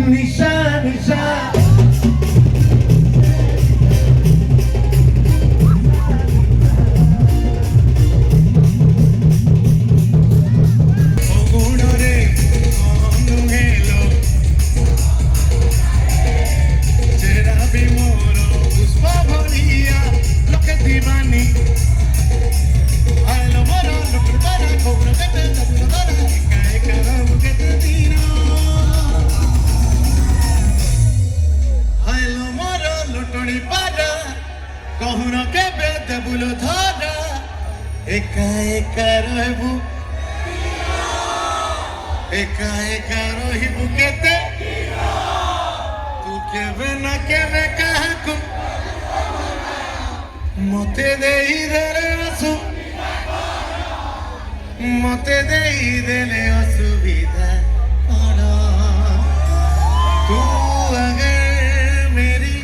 निशा निशा कहून के बेद बुलो धारा एका एका रहबू केते तू केवे ना केवे काहकु मते देई देले असु मते देई देले असुविधा तू अगर मेरी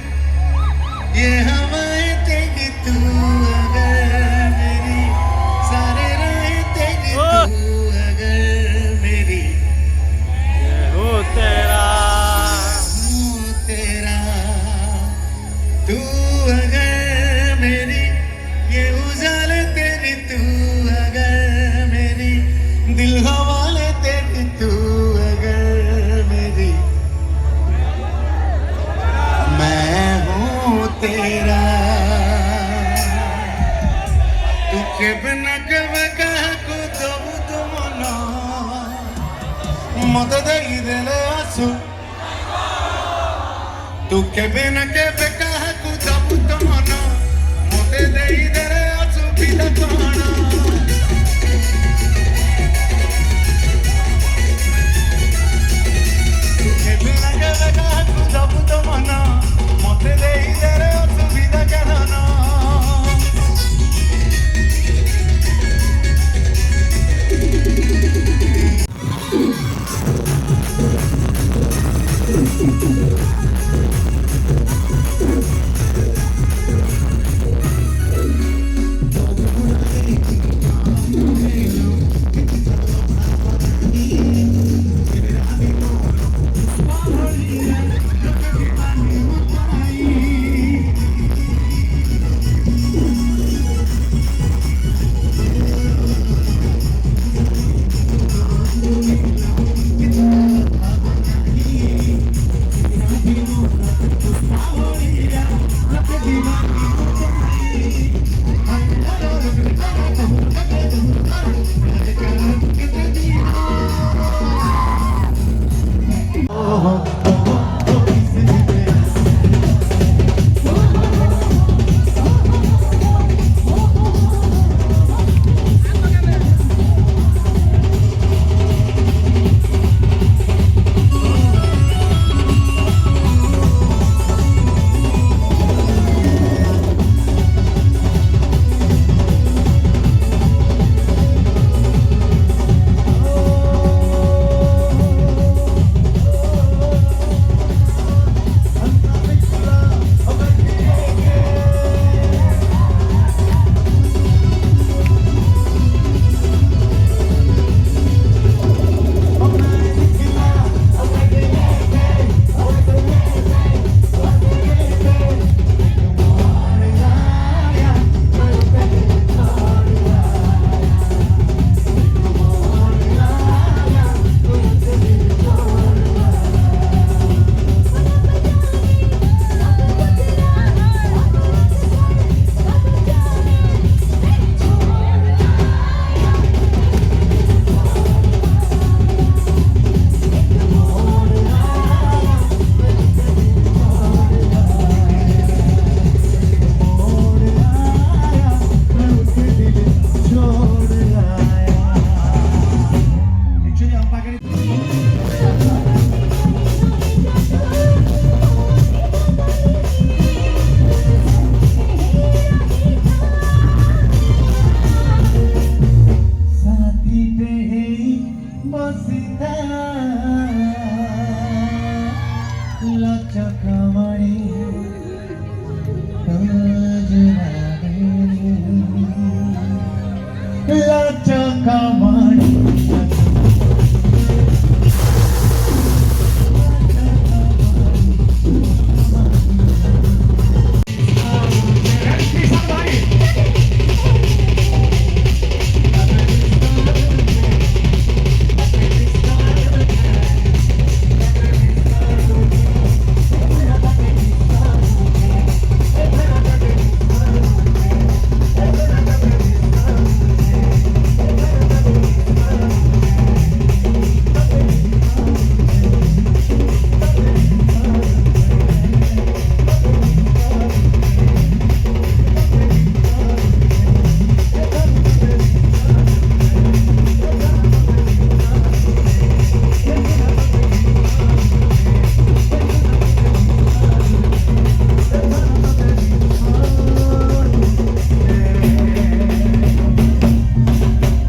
ये हवाएं तेगी तू अगर मेरी सारे राहें तेगी तू अगर मेरी हो तेरा तू अगर मेरी ये उजाले तेरी तू अगर मेरी दिल हवाले तेरी तू अगर मेरी मैं हूँ तेरा तू के बिना कब कह को दो तुम ना मत दे देले आंसू तू के बिना कब कह को दो तुम ना मत दे देले आंसू भी लगाना तू के बिना कब कह को दो